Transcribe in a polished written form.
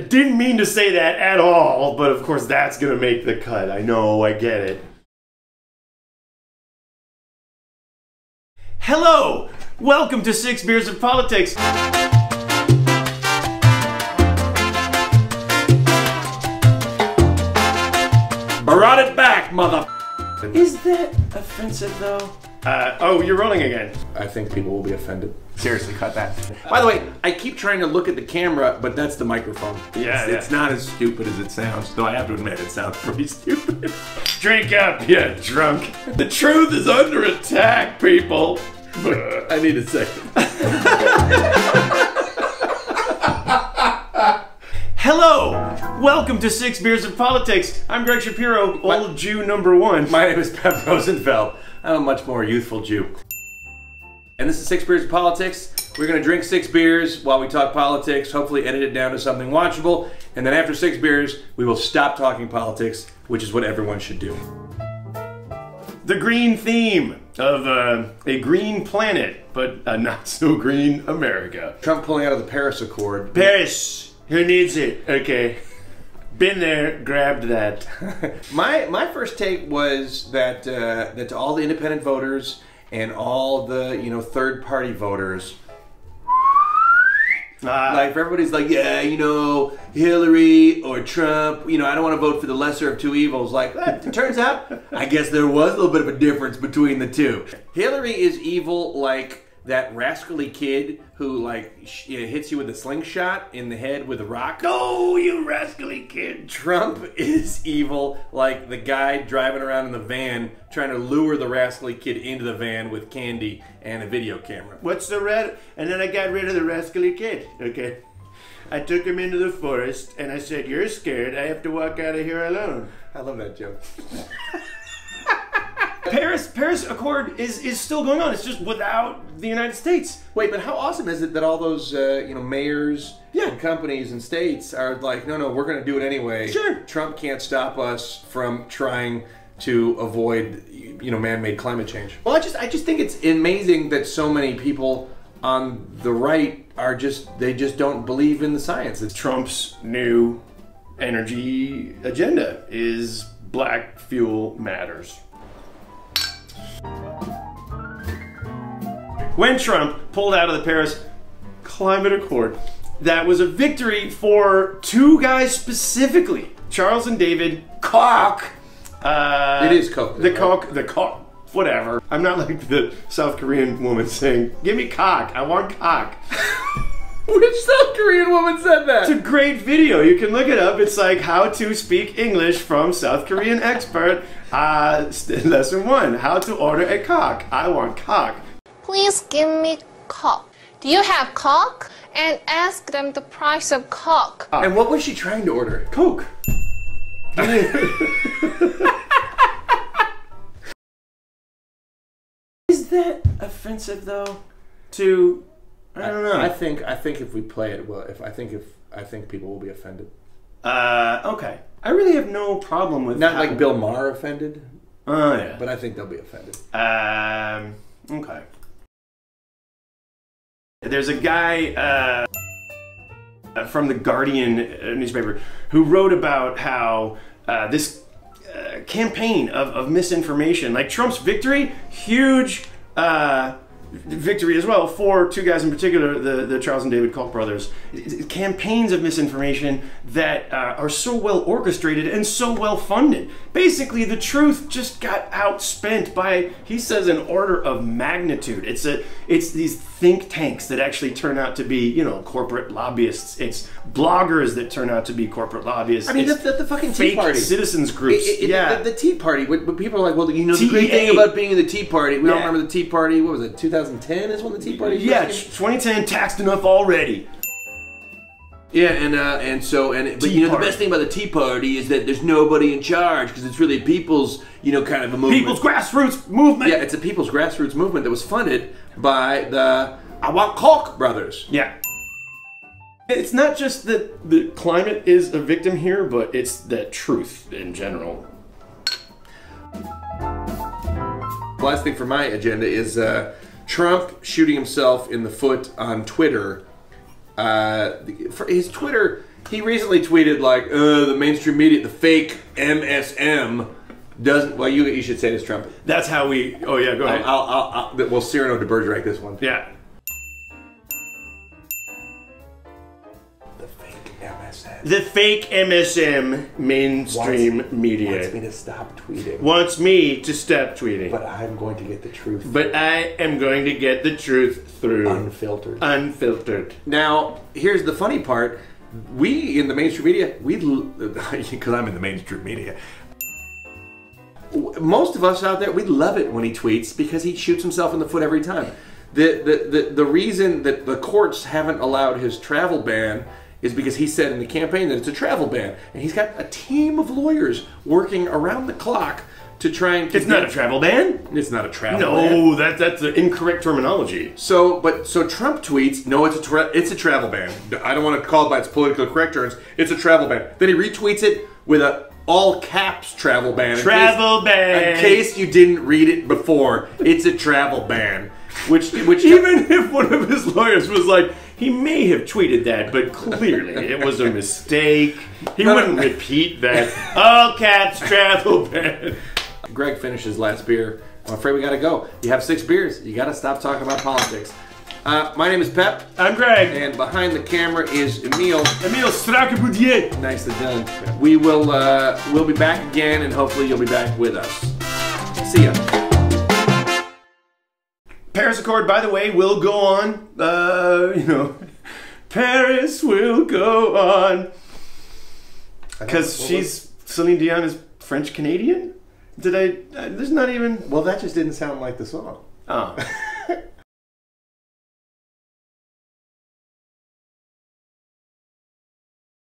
I didn't mean to say that at all, but of course that's gonna make the cut. I know, I get it. Hello! Welcome to 6 Beers of Politics. Brought it back, mother... Is that offensive, though? Oh, you're rolling again. I think people will be offended. Seriously, cut that. By the way, I keep trying to look at the camera, but that's the microphone. Yeah, it's not as stupid as it sounds, though I have to admit it sounds pretty stupid. Drink up, you drunk. The truth is under attack, people. I need a second. Hello! Welcome to 6 Beers of Politics. I'm Greg Shapiro, old Jew number 1. My name is Pep Rosenfeld. I'm a much more youthful Jew. And this is 6 Beers of Politics. We're gonna drink 6 beers while we talk politics, hopefully edit it down to something watchable, and then after 6 beers, we will stop talking politics, which is what everyone should do. The green theme of a green planet, but a not so green America. Trump pulling out of the Paris Accord. Paris! Who needs it? Okay. Been there, grabbed that. My first take was that that to all the independent voters and all the third-party voters, like everybody's like, yeah, Hillary or Trump, I don't want to vote for the lesser of two evils. Like, it turns out, I guess there was a little bit of a difference between the two. Hillary is evil like that rascally kid who hits you with a slingshot in the head with a rock. No, you rascally kid. Trump is evil like the guy driving around in the van trying to lure the rascally kid into the van with candy and a video camera. What's the red? And then I got rid of the rascally kid, okay? I took him into the forest and I said, you're scared, I have to walk out of here alone. I love that joke. Paris Accord is still going on. It's just without the United States. Wait, but how awesome is it that all those mayors and companies and states are like, no, we're going to do it anyway. Sure. Trump can't stop us from trying to avoid man-made climate change. Well, I just think it's amazing that so many people on the right are they just don't believe in the science. It's Trump's new energy agenda is black fuel matters. When Trump pulled out of the Paris Climate Accord, that was a victory for two guys specifically, Charles and David Koch. It is Koch. The Koch, whatever. I'm not like the South Korean woman saying, give me cock, I want cock. Which South Korean woman said that? It's a great video. You can look it up. It's like how to speak English from South Korean expert. Lesson 1, how to order a cock. I want cock. Please give me cock. Do you have cock? And ask them the price of cock. And what was she trying to order? Coke. Is that offensive though? To I don't know. I think if we play it well, I think people will be offended. Okay. I really have no problem with not like Bill Maher offended. Oh yeah. But I think they'll be offended. Okay. There's a guy from the Guardian newspaper who wrote about how this campaign of misinformation, like Trump's victory, huge victory as well for two guys in particular, the Charles and David Koch brothers. Campaigns of misinformation that are so well orchestrated and so well funded. Basically, the truth just got outspent by, he says, an order of magnitude. It's these think tanks that actually turn out to be, corporate lobbyists. It's bloggers that turn out to be corporate lobbyists. I mean, the fucking Tea Party. Citizens groups. The Tea Party. But people are like, well, the great thing about being in the Tea Party. We all remember the Tea Party. What was it? 2010 is when the Tea Party. Yeah, 2010 taxed enough already. Yeah, but the best thing about the Tea Party is that there's nobody in charge because it's really a people's, kind of a movement. People's grassroots movement. Yeah, it's a people's grassroots movement that was funded by the Koch brothers. Yeah. It's not just that the climate is a victim here, but it's the truth in general. Last thing for my agenda is Trump shooting himself in the foot on Twitter. For his Twitter He recently tweeted like, the mainstream media, the fake MSM doesn't. Well, you should say this, Trump. That's how we. Oh yeah, go ahead. Well, Cyrano de Bergerac this one. Yeah. The fake MSM. The fake MSM mainstream media Wants me to stop tweeting. Wants me to stop tweeting. But I'm going to get the truth. But I am going to get the truth through. Unfiltered. Unfiltered. Now, here's the funny part. We in the mainstream media, because I'm in the mainstream media, most of us out there, we love it when he tweets because he shoots himself in the foot every time. The reason that the courts haven't allowed his travel ban is because he said in the campaign that it's a travel ban. And he's got a team of lawyers working around the clock to try and... It's not a travel ban? It's not a travel ban. No, that's the incorrect terminology. So Trump tweets, no, it's a travel ban. I don't want to call it by its politically correct terms. It's a travel ban. Then he retweets it with a all caps travel ban. Travel ban. In case you didn't read it before, it's a travel ban. Which even if one of his lawyers was like, he may have tweeted that, but clearly it was a mistake. He wouldn't repeat that. All caps travel ban. Greg finished his last beer. I'm afraid we gotta go. You have 6 beers. You gotta stop talking about politics. My name is Pep. I'm Greg. And behind the camera is Emile. Emile Strakke-Boudier. Nicely done. We will we'll be back again, and hopefully you'll be back with us. See ya. Paris Accord, by the way, will go on. Paris will go on. Because Celine Dion is French Canadian. There's not even. Well, that just didn't sound like the song. Oh.